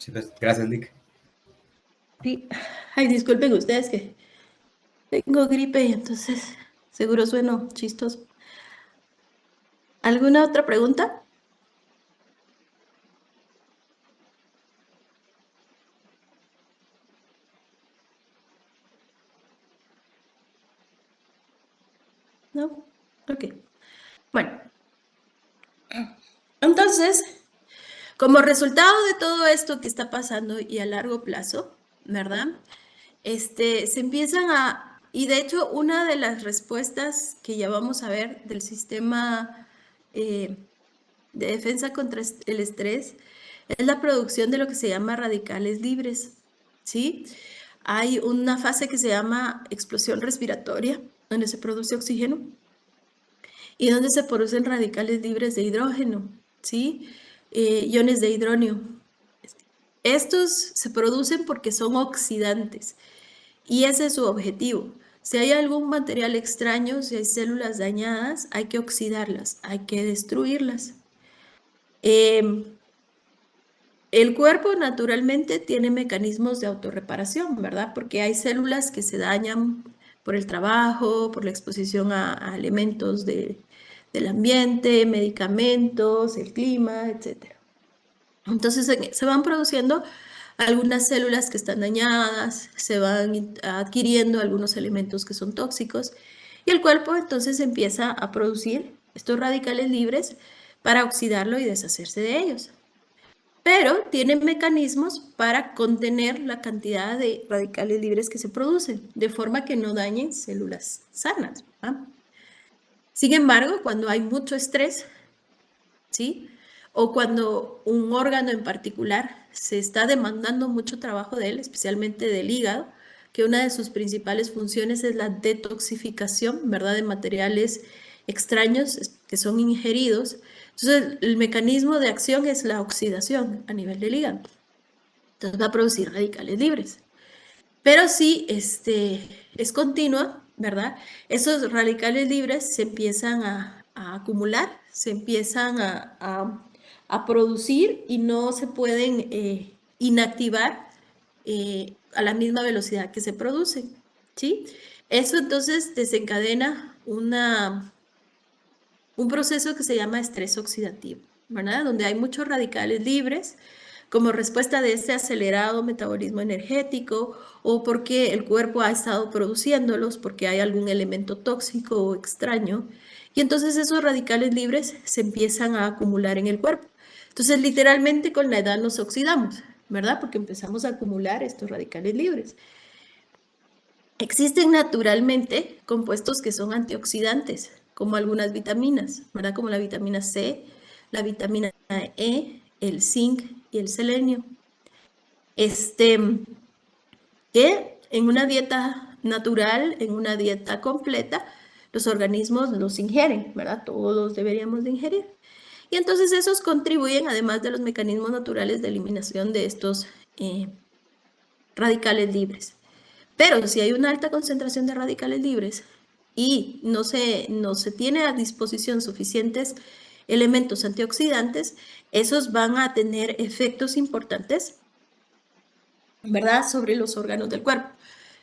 Sí, pues, gracias, Lick. Sí. Ay, disculpen ustedes que tengo gripe y entonces seguro sueno chistoso. ¿Alguna otra pregunta? ¿No? Ok. Bueno, entonces, como resultado de todo esto que está pasando y a largo plazo, ¿verdad? Se empiezan y de hecho una de las respuestas que ya vamos a ver del sistema eh, de defensa contra el estrés es la producción de lo que se llama radicales libres, ¿sí? Hay una fase que se llama explosión respiratoria, donde se produce oxígeno y donde se producen radicales libres de hidrógeno, ¿sí? Iones de hidronio. Estos se producen porque son oxidantes y ese es su objetivo. Si hay algún material extraño, si hay células dañadas, hay que oxidarlas, hay que destruirlas. El cuerpo naturalmente tiene mecanismos de autorreparación, ¿verdad? Porque hay células que se dañan por el trabajo, por la exposición a elementos del ambiente, medicamentos, el clima, etc. Entonces se van produciendo algunas células que están dañadas, se van adquiriendo algunos elementos que son tóxicos y el cuerpo entonces empieza a producir estos radicales libres para oxidarlo y deshacerse de ellos. Pero tiene mecanismos para contener la cantidad de radicales libres que se producen, de forma que no dañen células sanas, ¿verdad? Sin embargo, cuando hay mucho estrés, ¿sí? O cuando un órgano en particular se está demandando mucho trabajo de él, especialmente del hígado, que una de sus principales funciones es la detoxificación, ¿verdad? De materiales extraños que son ingeridos. Entonces, el mecanismo de acción es la oxidación a nivel del hígado. Entonces va a producir radicales libres. Pero si es continua, ¿verdad? Esos radicales libres se empiezan a acumular, se empiezan a producir y no se pueden inactivar a la misma velocidad que se producen, ¿sí? Eso entonces desencadena un proceso que se llama estrés oxidativo, ¿verdad? Donde hay muchos radicales libres como respuesta de este acelerado metabolismo energético o porque el cuerpo ha estado produciéndolos, porque hay algún elemento tóxico o extraño. Y entonces esos radicales libres se empiezan a acumular en el cuerpo. Entonces, literalmente con la edad nos oxidamos, ¿verdad? Porque empezamos a acumular estos radicales libres. Existen naturalmente compuestos que son antioxidantes, como algunas vitaminas, ¿verdad? Como la vitamina C, la vitamina E, el zinc y el selenio. Que en una dieta natural, en una dieta completa, los organismos los ingieren, ¿verdad? Todos deberíamos de ingerir. Y entonces esos contribuyen, además de los mecanismos naturales de eliminación de estos radicales libres. Pero si hay una alta concentración de radicales libres y no se tiene a disposición suficientes elementos antioxidantes, esos van a tener efectos importantes, ¿verdad?, sobre los órganos del cuerpo,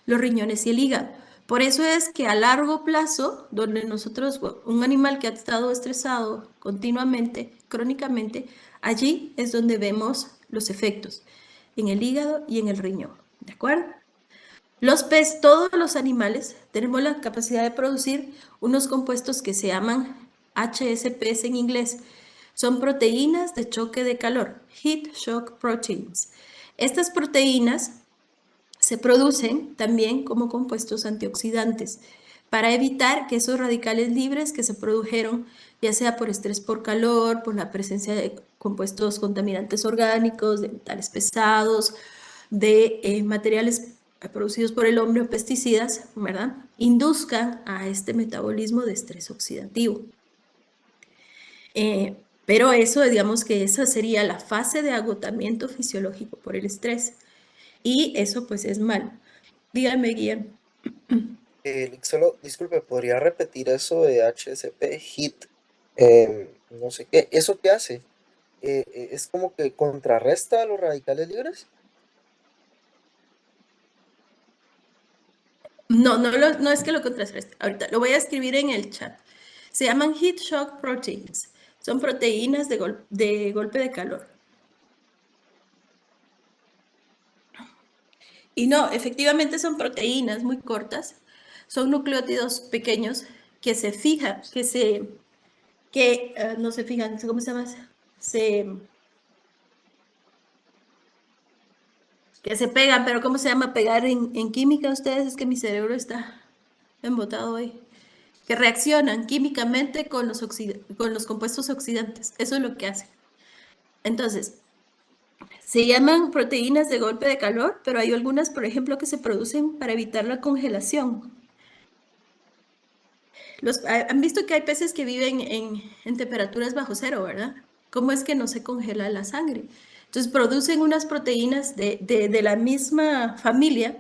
los riñones y el hígado. Por eso es que a largo plazo, donde nosotros, un animal que ha estado estresado continuamente, crónicamente, allí es donde vemos los efectos, en el hígado y en el riñón, ¿de acuerdo? Los peces, todos los animales, tenemos la capacidad de producir unos compuestos que se llaman HSPs en inglés. Son proteínas de choque de calor, Heat Shock Proteins. Estas proteínas se producen también como compuestos antioxidantes para evitar que esos radicales libres que se produjeron, ya sea por estrés por calor, por la presencia de compuestos contaminantes orgánicos, de metales pesados, de materiales producidos por el hombre o pesticidas, ¿verdad?, induzcan a este metabolismo de estrés oxidativo. Pero eso, digamos que esa sería la fase de agotamiento fisiológico por el estrés. Y eso pues es malo. Dígame, Guillermo. Solo, disculpe, ¿podría repetir eso de HSP, HIT? No sé qué, ¿eso qué hace? es como que contrarresta a los radicales libres. No, no es que lo contrarreste. Ahorita lo voy a escribir en el chat. Se llaman heat shock proteins. Son proteínas de golpe de calor. Y no, efectivamente son proteínas muy cortas. Son nucleótidos pequeños que se fijan, no se fijan, ¿cómo se llama? Se, que se pegan, pero ¿cómo se llama pegar en química ustedes? Es que mi cerebro está embotado hoy. Que reaccionan químicamente con los compuestos oxidantes. Eso es lo que hacen. Entonces, se llaman proteínas de golpe de calor, pero hay algunas, por ejemplo, que se producen para evitar la congelación. Han visto que hay peces que viven en temperaturas bajo cero, ¿verdad? ¿Cómo es que no se congela la sangre? Entonces producen unas proteínas de la misma familia,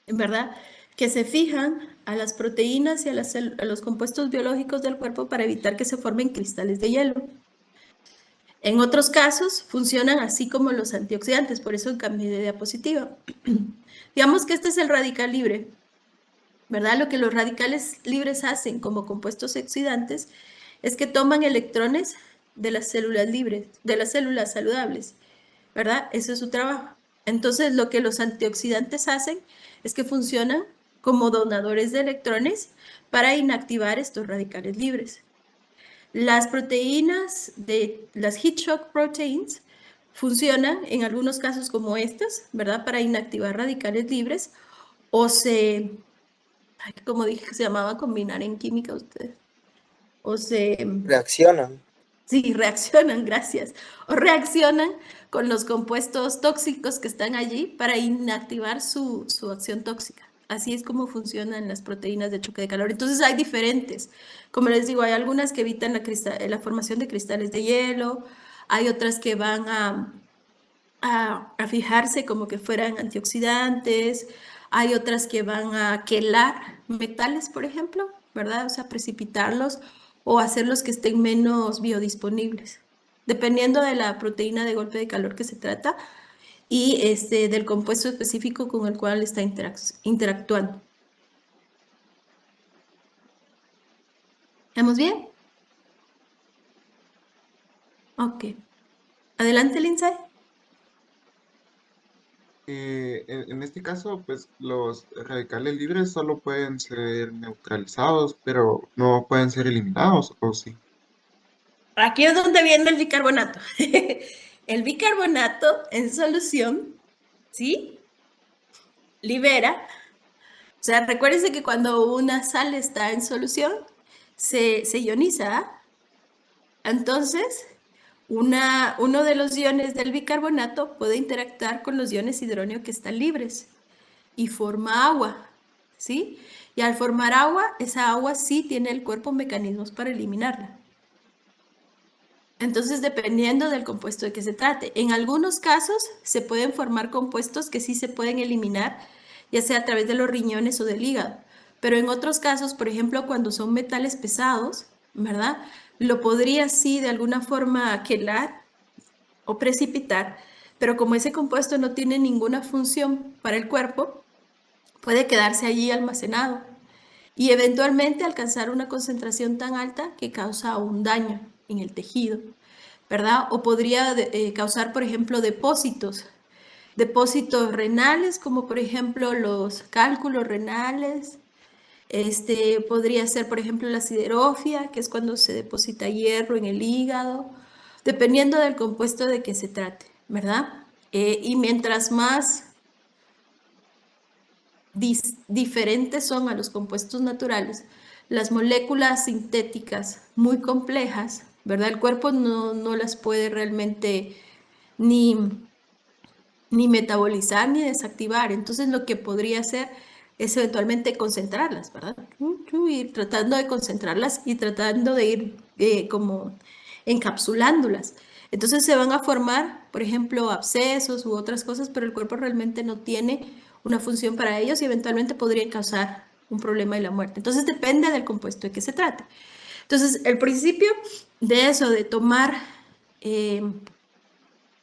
¿verdad? Que se fijan a las proteínas y a los compuestos biológicos del cuerpo para evitar que se formen cristales de hielo. En otros casos funcionan así como los antioxidantes, por eso cambié de diapositiva. Digamos que este es el radical libre, ¿verdad? Lo que los radicales libres hacen como compuestos oxidantes es que toman electrones de las células libres, de las células saludables, ¿verdad? Ese es su trabajo. Entonces, lo que los antioxidantes hacen es que funcionan como donadores de electrones para inactivar estos radicales libres. Las proteínas de las heat shock proteins funcionan en algunos casos como estas, ¿verdad? Para inactivar radicales libres o como dije, se llamaba combinar en química ustedes. O se, Reaccionan. sí, reaccionan, gracias. O reaccionan con los compuestos tóxicos que están allí para inactivar su acción tóxica. Así es como funcionan las proteínas de choque de calor. Entonces hay diferentes. Como les digo, hay algunas que evitan la formación de cristales de hielo, hay otras que van a fijarse como que fueran antioxidantes, hay otras que van a quelar metales, por ejemplo, ¿verdad? O sea, precipitarlos o hacerlos que estén menos biodisponibles, dependiendo de la proteína de golpe de calor que se trata y del compuesto específico con el cual está interactuando. ¿Estamos bien? Ok. Adelante, Lindsay. En este caso, pues los radicales libres solo pueden ser neutralizados, pero no pueden ser eliminados, ¿o sí? Aquí es donde viene el bicarbonato. El bicarbonato en solución, ¿sí? Libera. O sea, recuérdense que cuando una sal está en solución, se ioniza. ¿Ah? Entonces, uno de los iones del bicarbonato puede interactuar con los iones hidróneo que están libres y forma agua, ¿sí? Y al formar agua, esa agua sí tiene el cuerpo mecanismos para eliminarla. Entonces, dependiendo del compuesto de que se trate. En algunos casos se pueden formar compuestos que sí se pueden eliminar, ya sea a través de los riñones o del hígado. Pero en otros casos, por ejemplo, cuando son metales pesados, ¿verdad? Lo podría sí de alguna forma quelar o precipitar, pero como ese compuesto no tiene ninguna función para el cuerpo, puede quedarse allí almacenado y eventualmente alcanzar una concentración tan alta que causa un daño en el tejido, ¿verdad? O podría causar, por ejemplo, depósitos renales, como por ejemplo los cálculos renales. Podría ser, por ejemplo, la siderofia, que es cuando se deposita hierro en el hígado, dependiendo del compuesto de que se trate, ¿verdad? Y mientras más diferentes son a los compuestos naturales, las moléculas sintéticas muy complejas, ¿verdad? El cuerpo no las puede realmente ni, ni metabolizar ni desactivar. Entonces lo que podría hacer es eventualmente concentrarlas, ¿verdad? Ir tratando de concentrarlas y tratando de ir como encapsulándolas. Entonces se van a formar, por ejemplo, abscesos u otras cosas, pero el cuerpo realmente no tiene una función para ellos y eventualmente podrían causar un problema y la muerte. Entonces depende del compuesto de que se trate. Entonces el principio de eso, de tomar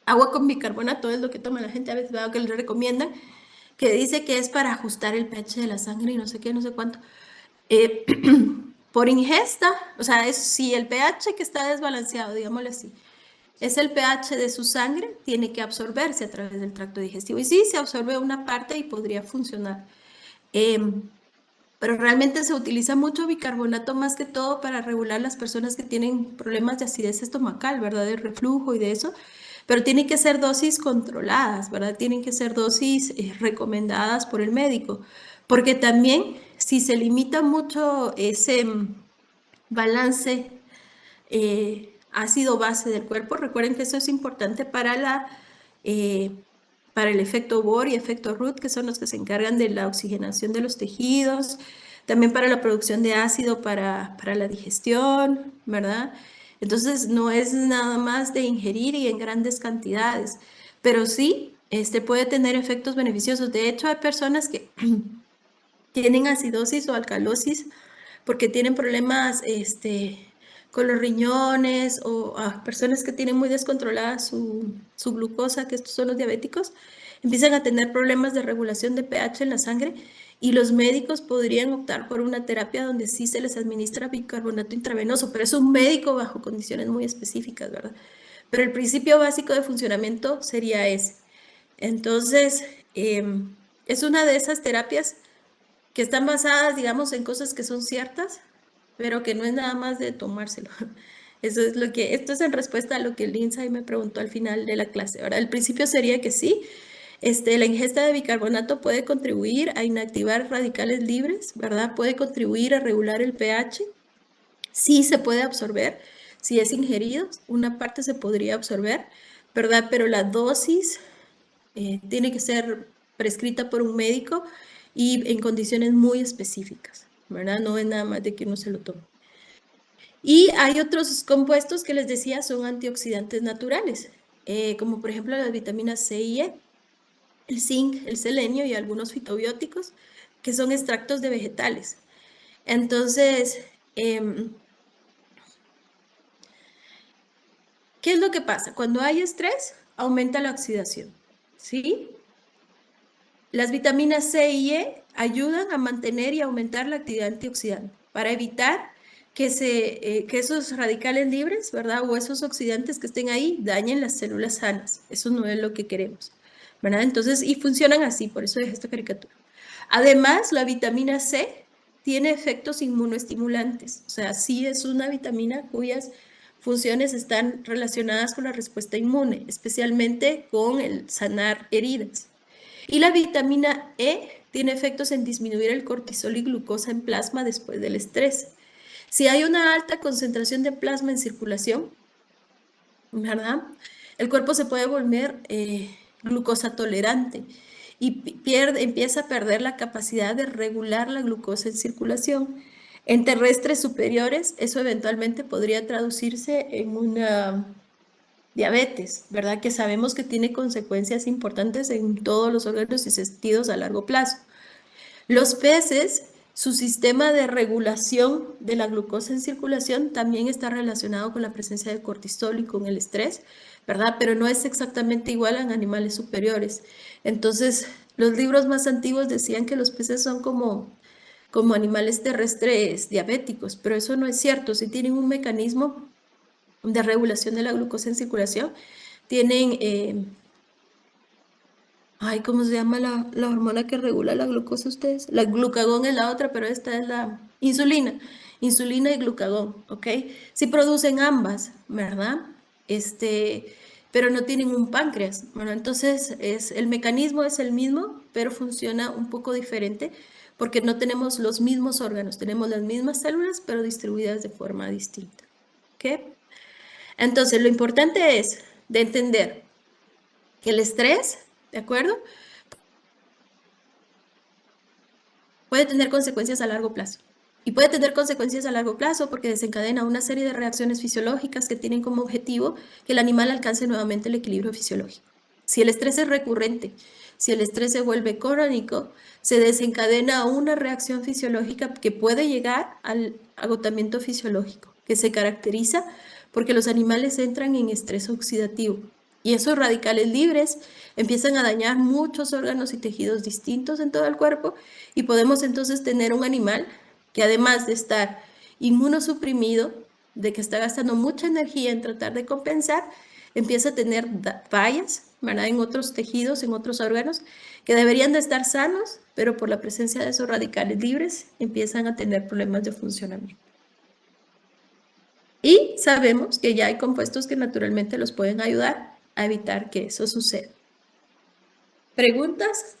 agua con bicarbonato es lo que toma la gente, a veces veo que le recomiendan, que dice que es para ajustar el pH de la sangre y no sé qué, no sé cuánto. Eh, por ingesta, o sea, si el pH que está desbalanceado, digámoslo así, es el pH de su sangre, tiene que absorberse a través del tracto digestivo. Y sí, se absorbe una parte y podría funcionar. Pero realmente se utiliza mucho bicarbonato más que todo para regular las personas que tienen problemas de acidez estomacal, ¿verdad? De reflujo y de eso. Pero tienen que ser dosis controladas, ¿verdad? Tienen que ser dosis recomendadas por el médico. Porque también si se limita mucho ese balance ácido-base del cuerpo, recuerden que eso es importante para el efecto Bohr y efecto Root, que son los que se encargan de la oxigenación de los tejidos, también para la producción de ácido para la digestión, ¿verdad? Entonces, no es nada más de ingerir y en grandes cantidades, pero sí puede tener efectos beneficiosos. De hecho, hay personas que tienen acidosis o alcalosis porque tienen problemas con los riñones o a personas que tienen muy descontrolada su glucosa, que estos son los diabéticos, empiezan a tener problemas de regulación de pH en la sangre y los médicos podrían optar por una terapia donde sí se les administra bicarbonato intravenoso, pero es un médico bajo condiciones muy específicas, ¿verdad? Pero el principio básico de funcionamiento sería ese. Entonces, es una de esas terapias que están basadas, digamos, en cosas que son ciertas, pero que no es nada más de tomárselo. Eso es lo que, esto es en respuesta a lo que Lindsay me preguntó al final de la clase. Ahora, el principio sería que sí, la ingesta de bicarbonato puede contribuir a inactivar radicales libres, ¿verdad? Puede contribuir a regular el pH. Sí se puede absorber, si es ingerido, una parte se podría absorber, ¿verdad? Pero la dosis tiene que ser prescrita por un médico y en condiciones muy específicas, ¿verdad? No es nada más de que uno se lo tome. Y hay otros compuestos que les decía son antioxidantes naturales, como por ejemplo las vitaminas C y E, el zinc, el selenio y algunos fitobióticos, que son extractos de vegetales. Entonces, ¿qué es lo que pasa? Cuando hay estrés, aumenta la oxidación, ¿sí? Las vitaminas C y E ayudan a mantener y aumentar la actividad antioxidante para evitar que esos radicales libres, ¿verdad? O esos oxidantes que estén ahí dañen las células sanas. Eso no es lo que queremos, ¿verdad? Entonces, y funcionan así, por eso dejé esta caricatura. Además, la vitamina C tiene efectos inmunoestimulantes, o sea, sí es una vitamina cuyas funciones están relacionadas con la respuesta inmune, especialmente con el sanar heridas. Y la vitamina E tiene efectos en disminuir el cortisol y glucosa en plasma después del estrés. Si hay una alta concentración de plasma en circulación, ¿verdad? El cuerpo se puede volver glucosa tolerante y empieza a perder la capacidad de regular la glucosa en circulación. En terrestres superiores, eso eventualmente podría traducirse en una diabetes, ¿verdad? Que sabemos que tiene consecuencias importantes en todos los órganos y sentidos a largo plazo. Los peces, su sistema de regulación de la glucosa en circulación también está relacionado con la presencia de cortisol y con el estrés, ¿verdad? Pero no es exactamente igual en animales superiores. Entonces, los libros más antiguos decían que los peces son como animales terrestres diabéticos, pero eso no es cierto. Sí tienen un mecanismo de regulación de la glucosa en circulación, tienen, ¿cómo se llama la hormona que regula la glucosa ustedes? La glucagón es la otra, pero esta es la insulina y glucagón, ¿ok? Sí producen ambas, ¿verdad? Pero no tienen un páncreas, bueno, entonces el mecanismo es el mismo, pero funciona un poco diferente porque no tenemos los mismos órganos, tenemos las mismas células, pero distribuidas de forma distinta, ¿ok? Entonces, lo importante es de entender que el estrés, ¿de acuerdo? Puede tener consecuencias a largo plazo. Y puede tener consecuencias a largo plazo porque desencadena una serie de reacciones fisiológicas que tienen como objetivo que el animal alcance nuevamente el equilibrio fisiológico. Si el estrés es recurrente, si el estrés se vuelve crónico, se desencadena una reacción fisiológica que puede llegar al agotamiento fisiológico, que se caracteriza porque los animales entran en estrés oxidativo y esos radicales libres empiezan a dañar muchos órganos y tejidos distintos en todo el cuerpo y podemos entonces tener un animal que además de estar inmunosuprimido, de que está gastando mucha energía en tratar de compensar, empieza a tener fallas, ¿verdad? En otros tejidos, en otros órganos, que deberían de estar sanos, pero por la presencia de esos radicales libres empiezan a tener problemas de funcionamiento. Y sabemos que ya hay compuestos que naturalmente los pueden ayudar a evitar que eso suceda. ¿Preguntas?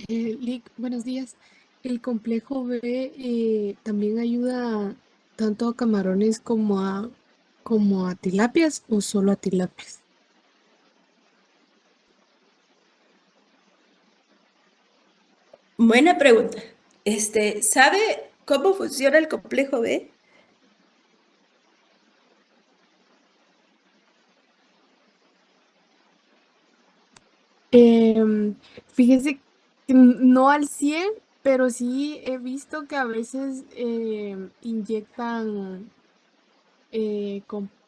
Lick, buenos días. ¿El complejo B también ayuda tanto a camarones como a tilapias o solo a tilapias? Buena pregunta. ¿Sabe cómo funciona el complejo B? Fíjese que no al 100, pero sí he visto que a veces inyectan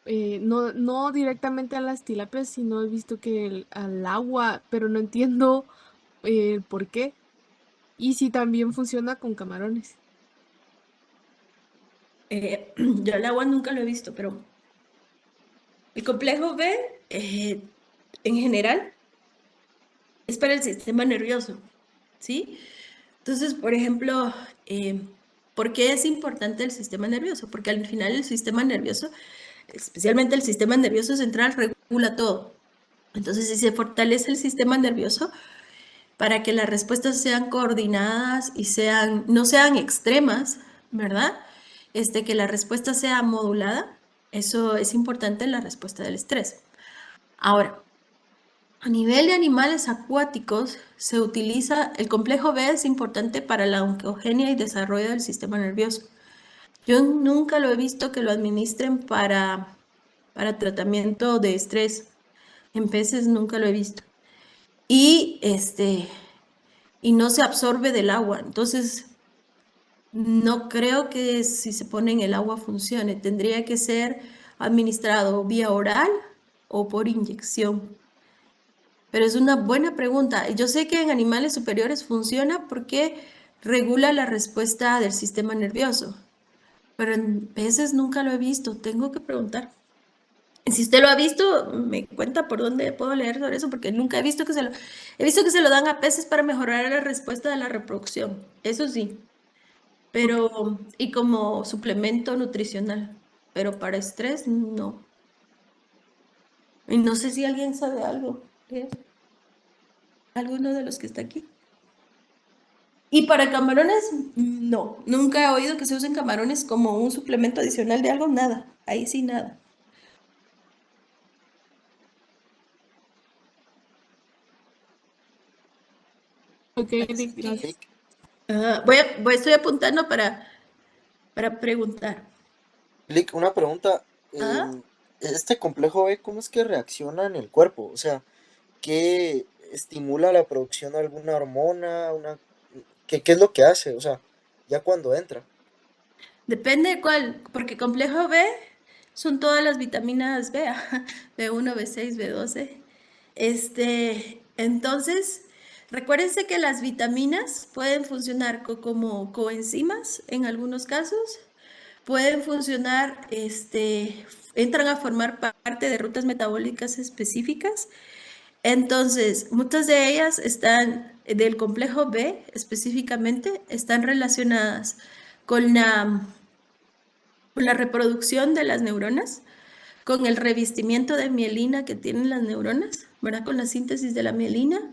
no directamente a las tilapias, sino he visto que al agua, pero no entiendo por qué. Y si también funciona con camarones. Yo el agua nunca lo he visto, pero el complejo B, en general, es para el sistema nervioso, ¿sí? Entonces, por ejemplo, ¿por qué es importante el sistema nervioso? Porque al final el sistema nervioso, especialmente el sistema nervioso central, regula todo. Entonces, si se fortalece el sistema nervioso, para que las respuestas sean coordinadas y no sean extremas, ¿verdad? Que la respuesta sea modulada, eso es importante en la respuesta del estrés. Ahora, a nivel de animales acuáticos, se utiliza, el complejo B es importante para la oncogenia y desarrollo del sistema nervioso. Yo nunca lo he visto que lo administren para tratamiento de estrés. En peces nunca lo he visto. Y y no se absorbe del agua. Entonces, no creo que si se pone en el agua funcione. Tendría que ser administrado vía oral o por inyección. Pero es una buena pregunta. Yo sé que en animales superiores funciona porque regula la respuesta del sistema nervioso. Pero en peces nunca lo he visto. Tengo que preguntar. Si usted lo ha visto, me cuenta por dónde puedo leer sobre eso, porque nunca he visto que he visto que se lo dan a peces para mejorar la respuesta de la reproducción. Eso sí, pero, y como suplemento nutricional, pero para estrés, no. Y no sé si alguien sabe algo de eso. Alguno de los que está aquí. Y para camarones, no. Nunca he oído que se usen camarones como un suplemento adicional de algo, nada. Ahí sí, nada. Ok, Así que, gracias. Lick, estoy apuntando para preguntar. Lick, una pregunta. ¿Ah? Este complejo B, ¿cómo es que reacciona en el cuerpo? O sea, ¿qué estimula la producción de alguna hormona? ¿Qué es lo que hace? O sea, ya cuando entra. Depende de cuál, porque complejo B son todas las vitaminas B, B1, B6, B12. Entonces, recuérdense que las vitaminas pueden funcionar como coenzimas en algunos casos, pueden funcionar, entran a formar parte de rutas metabólicas específicas. Entonces, muchas de ellas están, del complejo B específicamente, están relacionadas con la reproducción de las neuronas, con el revestimiento de mielina que tienen las neuronas, ¿verdad? Con la síntesis de la mielina.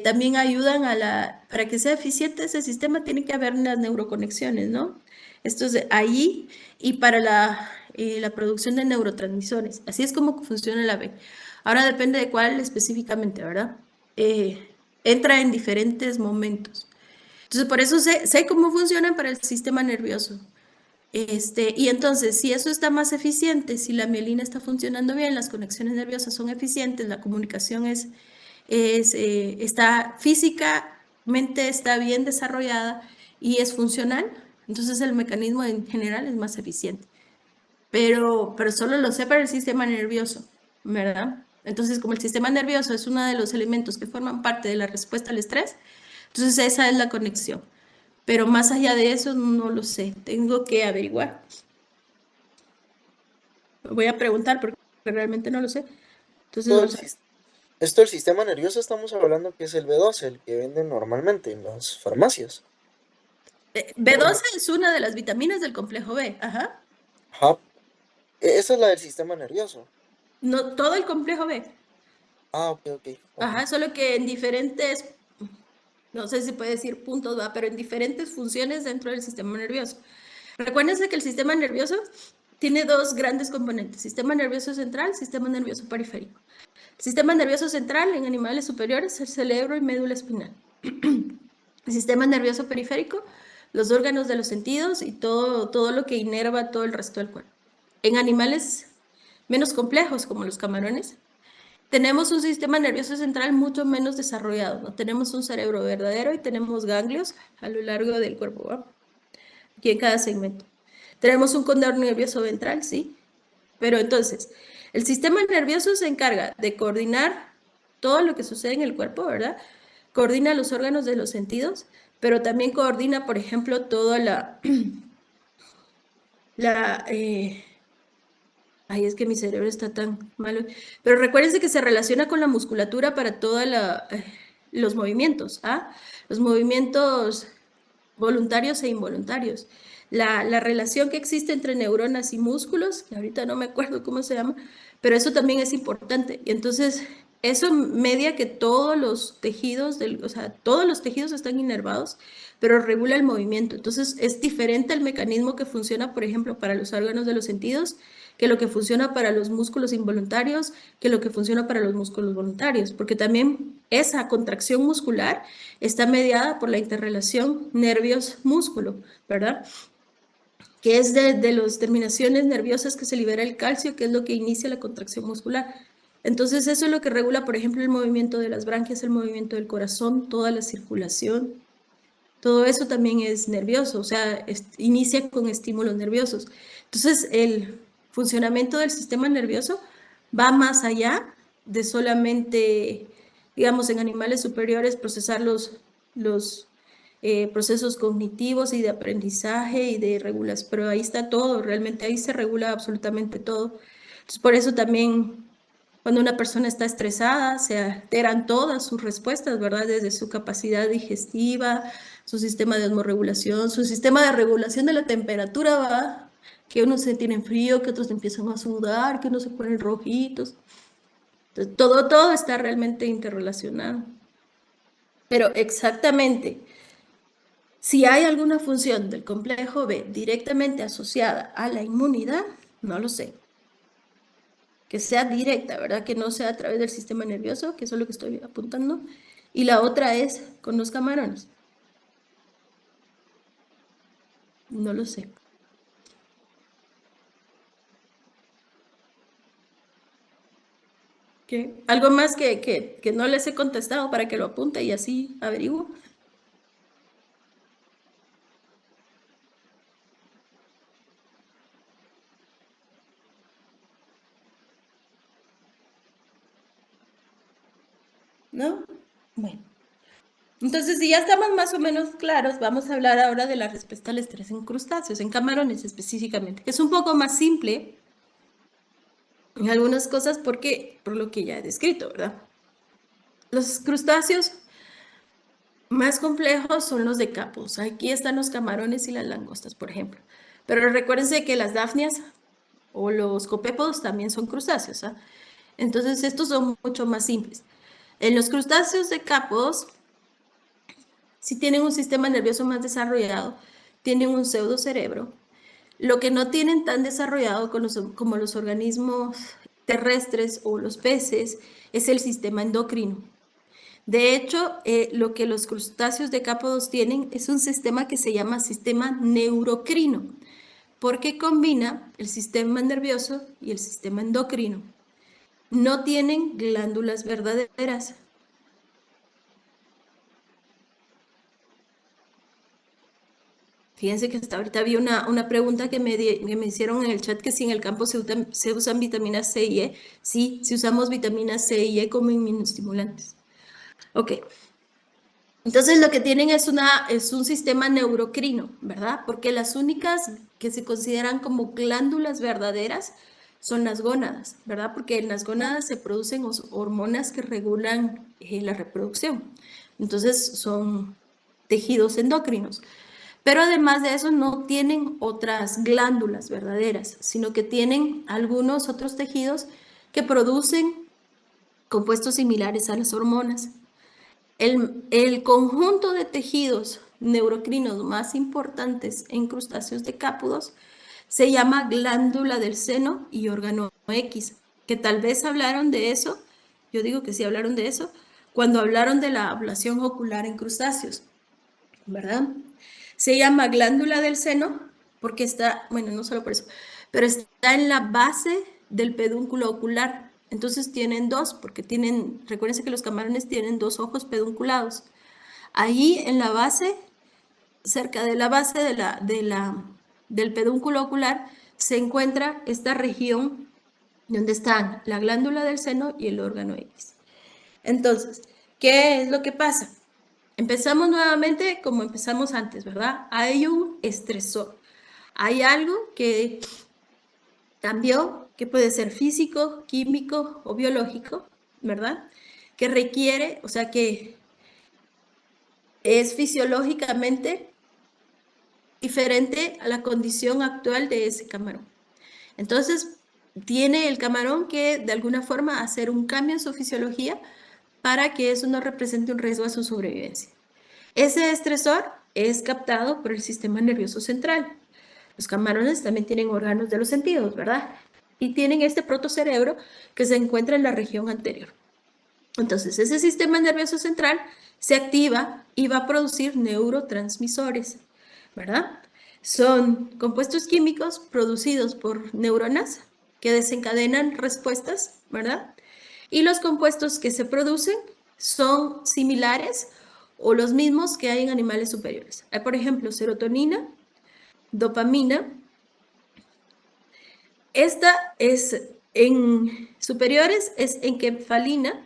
También ayudan para que sea eficiente ese sistema, tiene que haber unas neuroconexiones, ¿no? Esto es ahí y para la producción de neurotransmisores. Así es como funciona la B. Ahora depende de cuál específicamente, ¿verdad? Entra en diferentes momentos. Entonces, por eso sé cómo funcionan para el sistema nervioso. Y entonces, si eso está más eficiente, si la mielina está funcionando bien, las conexiones nerviosas son eficientes, la comunicación está físicamente está bien desarrollada y es funcional, Entonces el mecanismo en general es más eficiente. Pero solo lo sé para el sistema nervioso, ¿verdad? Entonces, como el sistema nervioso es uno de los elementos que forman parte de la respuesta al estrés, entonces esa es la conexión. Pero más allá de eso, no lo sé. Tengo que averiguar. Voy a preguntar porque realmente no lo sé. Entonces Todo el vamos a ver. sis- Esto del sistema nervioso estamos hablando que es el B12, el que venden normalmente en las farmacias. B12 es una de las vitaminas del complejo B. Ajá. Ajá. Esa es la del sistema nervioso. No, todo el complejo B. Ah, ok, ok, ok. Ajá, solo que en diferentes, no sé si puede decir puntos, ¿va? Pero en diferentes funciones dentro del sistema nervioso. Recuérdense que el sistema nervioso tiene dos grandes componentes, sistema nervioso central, sistema nervioso periférico. El sistema nervioso central en animales superiores, el cerebro y médula espinal. El sistema nervioso periférico, los órganos de los sentidos y todo lo que inerva todo el resto del cuerpo. En animales menos complejos, como los camarones, tenemos un sistema nervioso central mucho menos desarrollado, ¿no? Tenemos un cerebro verdadero y tenemos ganglios a lo largo del cuerpo, ¿va? Aquí en cada segmento. Tenemos un condor nervioso ventral, sí, pero entonces, el sistema nervioso se encarga de coordinar todo lo que sucede en el cuerpo, ¿verdad? Coordina los órganos de los sentidos, pero también coordina, por ejemplo, toda la ay, es que mi cerebro está tan malo. Pero recuérdense que se relaciona con la musculatura para todos los movimientos, ¿ah? Los movimientos voluntarios e involuntarios. La relación que existe entre neuronas y músculos, que ahorita no me acuerdo cómo se llama, pero eso también es importante. Y entonces, eso media que todos los tejidos, o sea, todos los tejidos están inervados, pero regula el movimiento. Entonces, es diferente el mecanismo que funciona, por ejemplo, para los órganos de los sentidos, que lo que funciona para los músculos involuntarios, que lo que funciona para los músculos voluntarios, porque también esa contracción muscular está mediada por la interrelación nervios-músculo, ¿verdad? Que es de las terminaciones nerviosas que se libera el calcio, que es lo que inicia la contracción muscular. Entonces eso es lo que regula, por ejemplo, el movimiento de las branquias, el movimiento del corazón, toda la circulación. Todo eso también es nervioso, o sea, inicia con estímulos nerviosos. Entonces, el funcionamiento del sistema nervioso va más allá de solamente, digamos, en animales superiores procesar los procesos cognitivos y de aprendizaje y de regulación, pero ahí está todo, realmente ahí se regula absolutamente todo. Entonces, por eso también cuando una persona está estresada, se alteran todas sus respuestas, ¿verdad? Desde su capacidad digestiva, su sistema de osmorregulación, su sistema de regulación de la temperatura, ¿va? Que unos se tienen frío, que otros empiezan a sudar, que unos se ponen rojitos. Entonces, todo está realmente interrelacionado. Pero exactamente, si hay alguna función del complejo B directamente asociada a la inmunidad, no lo sé. Que sea directa, ¿verdad? Que no sea a través del sistema nervioso, que eso es lo que estoy apuntando. Y la otra es con los camarones. No lo sé. ¿Qué? Algo más que no les he contestado para que lo apunte y así averiguo. ¿No? Bueno. Entonces, si ya estamos más o menos claros, vamos a hablar ahora de la respuesta al estrés en crustáceos, en camarones específicamente, que es un poco más simple en algunas cosas porque, por lo que ya he descrito, ¿verdad? Los crustáceos más complejos son los decapos. Aquí están los camarones y las langostas, por ejemplo. Pero recuérdense que las dafnias o los copépodos también son crustáceos, ¿ah? Entonces, estos son mucho más simples. En los crustáceos decápodos, si tienen un sistema nervioso más desarrollado, tienen un pseudocerebro. Lo que no tienen tan desarrollado como los organismos terrestres o los peces es el sistema endocrino. De hecho, lo que los crustáceos decápodos tienen es un sistema que se llama sistema neurocrino, porque combina el sistema nervioso y el sistema endocrino. No tienen glándulas verdaderas. Fíjense que hasta ahorita había una pregunta que me hicieron en el chat, que si en el campo se usan vitaminas C y E. Sí, si usamos vitaminas C y E como inmunoestimulantes. Ok. Entonces lo que tienen es un sistema neurocrino, ¿verdad? Porque las únicas que se consideran como glándulas verdaderas son las gónadas, ¿verdad? Porque en las gónadas se producen hormonas que regulan la reproducción. Entonces son tejidos endocrinos. Pero además de eso no tienen otras glándulas verdaderas, sino que tienen algunos otros tejidos que producen compuestos similares a las hormonas. El conjunto de tejidos neurocrinos más importantes en crustáceos decápodos se llama glándula del seno y órgano X, que tal vez hablaron de eso, yo digo que sí hablaron de eso, cuando hablaron de la ablación ocular en crustáceos, ¿verdad? Se llama glándula del seno porque está, bueno, no solo por eso, pero está en la base del pedúnculo ocular. Entonces tienen dos, porque tienen, recuérdense que los camarones tienen dos ojos pedunculados. Ahí en la base, cerca de la base del pedúnculo ocular, se encuentra esta región donde están la glándula del seno y el órgano X. Entonces, ¿qué es lo que pasa? Empezamos nuevamente como empezamos antes, ¿verdad? Hay un estresor. Hay algo que cambió, que puede ser físico, químico o biológico, ¿verdad? Que requiere, o sea, que es fisiológicamente diferente a la condición actual de ese camarón. Entonces, tiene el camarón que de alguna forma hacer un cambio en su fisiología para que eso no represente un riesgo a su sobrevivencia. Ese estresor es captado por el sistema nervioso central. Los camarones también tienen órganos de los sentidos, ¿verdad? Y tienen este protocerebro que se encuentra en la región anterior. Entonces, ese sistema nervioso central se activa y va a producir neurotransmisores, ¿verdad? Son compuestos químicos producidos por neuronas que desencadenan respuestas, ¿verdad? Y los compuestos que se producen son similares o los mismos que hay en animales superiores. Hay, por ejemplo, serotonina, dopamina. Esta es en superiores, es encefalina.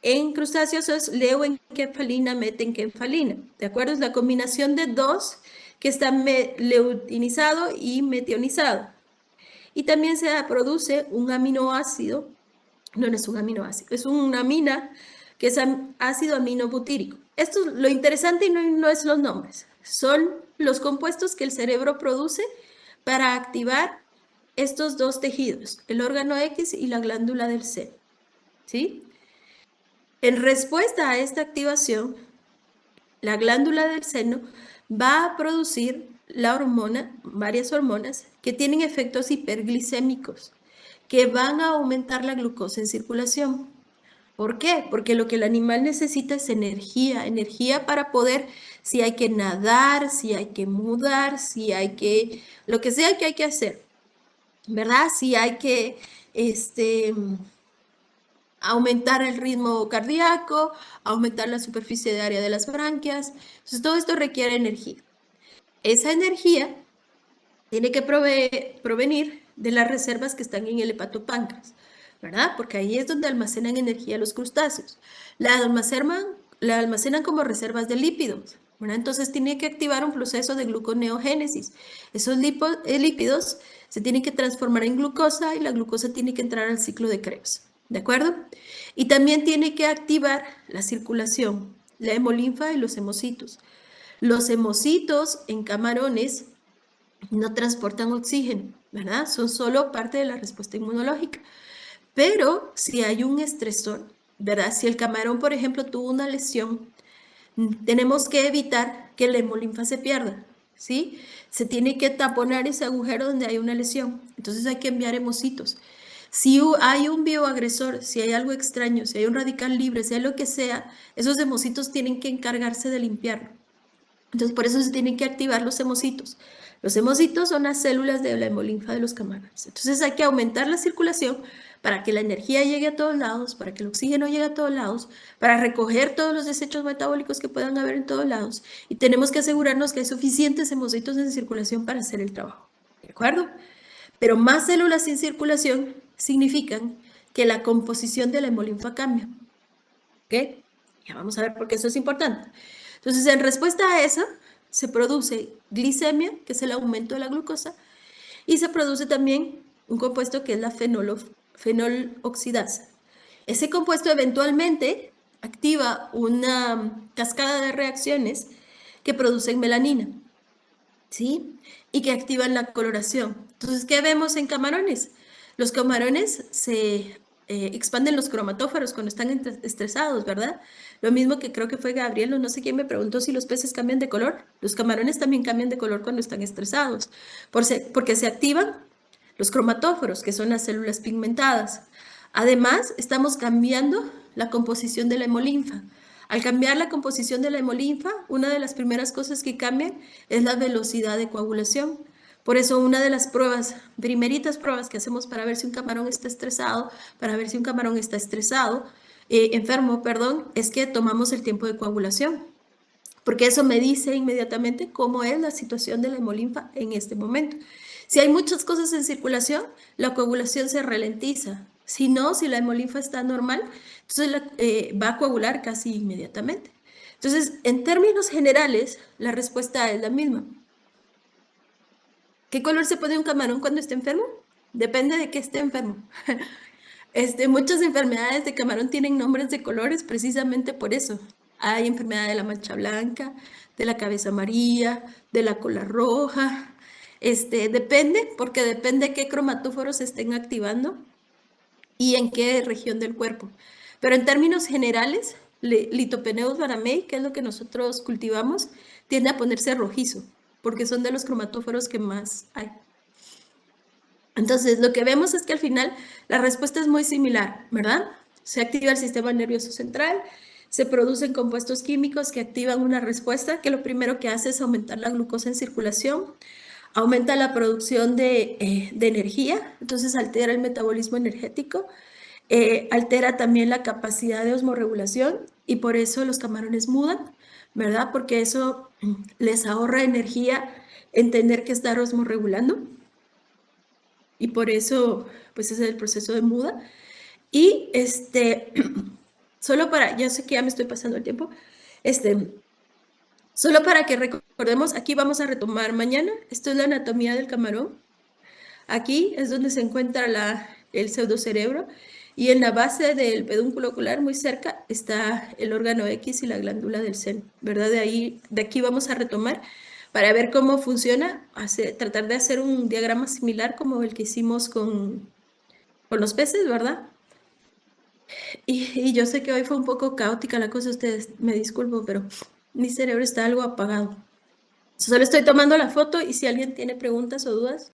En crustáceos es leuencefalina, metencefalina. ¿De acuerdo? Es la combinación de dos que está leutinizado y metionizado. Y también se produce un aminoácido, no es un aminoácido, es una amina que es ácido aminobutírico. Esto lo interesante no es los nombres, son los compuestos que el cerebro produce para activar estos dos tejidos, el órgano X y la glándula del seno, ¿sí? En respuesta a esta activación, la glándula del seno va a producir la hormona, varias hormonas, que tienen efectos hiperglicémicos, que van a aumentar la glucosa en circulación. ¿Por qué? Porque lo que el animal necesita es energía, energía para poder, si hay que nadar, si hay que mudar, si hay que, lo que sea que hay que hacer, ¿verdad? Si hay que, aumentar el ritmo cardíaco, aumentar la superficie de área de las branquias. Entonces, todo esto requiere energía. Esa energía tiene que provenir de las reservas que están en el hepatopáncreas, ¿verdad? Porque ahí es donde almacenan energía los crustáceos. La almacenan como reservas de lípidos, ¿verdad? Entonces tiene que activar un proceso de gluconeogénesis. Esos lípidos se tienen que transformar en glucosa y la glucosa tiene que entrar al ciclo de Krebs, ¿de acuerdo? Y también tiene que activar la circulación, la hemolinfa y los hemocitos. Los hemocitos en camarones no transportan oxígeno, ¿verdad? Son solo parte de la respuesta inmunológica. Pero si hay un estresor, ¿verdad? Si el camarón, por ejemplo, tuvo una lesión, tenemos que evitar que la hemolinfa se pierda, ¿sí? Se tiene que taponar ese agujero donde hay una lesión. Entonces hay que enviar hemocitos. Si hay un bioagresor, si hay algo extraño, si hay un radical libre, si hay lo que sea, esos hemocitos tienen que encargarse de limpiarlo. Entonces, por eso se tienen que activar los hemocitos. Los hemocitos son las células de la hemolinfa de los camarones. Entonces, hay que aumentar la circulación para que la energía llegue a todos lados, para que el oxígeno llegue a todos lados, para recoger todos los desechos metabólicos que puedan haber en todos lados, y tenemos que asegurarnos que hay suficientes hemocitos en circulación para hacer el trabajo, ¿de acuerdo? Pero más células en circulación significan que la composición de la hemolinfa cambia, ¿ok? Ya vamos a ver por qué eso es importante. Entonces, en respuesta a eso, se produce glicemia, que es el aumento de la glucosa, y se produce también un compuesto que es la fenoloxidasa. Ese compuesto eventualmente activa una cascada de reacciones que producen melanina, ¿sí? Y que activan la coloración. Entonces, ¿qué vemos en camarones? Los camarones se expanden los cromatóforos cuando están estresados, ¿verdad? Lo mismo que creo que fue Gabriel, o no sé quién me preguntó si los peces cambian de color. Los camarones también cambian de color cuando están estresados, porque se activan los cromatóforos, que son las células pigmentadas. Además, estamos cambiando la composición de la hemolinfa. Al cambiar la composición de la hemolinfa, una de las primeras cosas que cambian es la velocidad de coagulación. Por eso una de las pruebas, primeritas pruebas que hacemos para ver si un camarón está estresado, enfermo, perdón, es que tomamos el tiempo de coagulación, porque eso me dice inmediatamente cómo es la situación de la hemolinfa en este momento. Si hay muchas cosas en circulación, la coagulación se ralentiza. Si no, si la hemolinfa está normal, entonces va a coagular casi inmediatamente. Entonces, en términos generales, la respuesta es la misma. ¿Qué color se pone un camarón cuando esté enfermo? Depende de qué esté enfermo. Muchas enfermedades de camarón tienen nombres de colores precisamente por eso. Hay enfermedad de la mancha blanca, de la cabeza amarilla, de la cola roja. Depende, porque depende qué cromatóforos se estén activando y en qué región del cuerpo. Pero en términos generales, Litopeneus baramei, que es lo que nosotros cultivamos, tiende a ponerse rojizo, porque son de los cromatóforos que más hay. Entonces, lo que vemos es que al final la respuesta es muy similar, ¿verdad? Se activa el sistema nervioso central, se producen compuestos químicos que activan una respuesta que lo primero que hace es aumentar la glucosa en circulación, aumenta la producción de energía, entonces altera el metabolismo energético, altera también la capacidad de osmorregulación y por eso los camarones mudan, ¿verdad? Porque eso les ahorra energía en tener que estar osmorregulando. Y por eso, pues ese es el proceso de muda. Y solo para, ya sé que ya me estoy pasando el tiempo, solo para que recordemos, aquí vamos a retomar mañana, esto es la anatomía del camarón. Aquí es donde se encuentra el pseudocerebro y en la base del pedúnculo ocular, muy cerca, está el órgano X y la glándula del seno, ¿verdad? De aquí vamos a retomar para ver cómo funciona, tratar de hacer un diagrama similar como el que hicimos con los peces, ¿verdad? Y yo sé que hoy fue un poco caótica la cosa, ustedes me disculpo, pero mi cerebro está algo apagado. Solo estoy tomando la foto y si alguien tiene preguntas o dudas.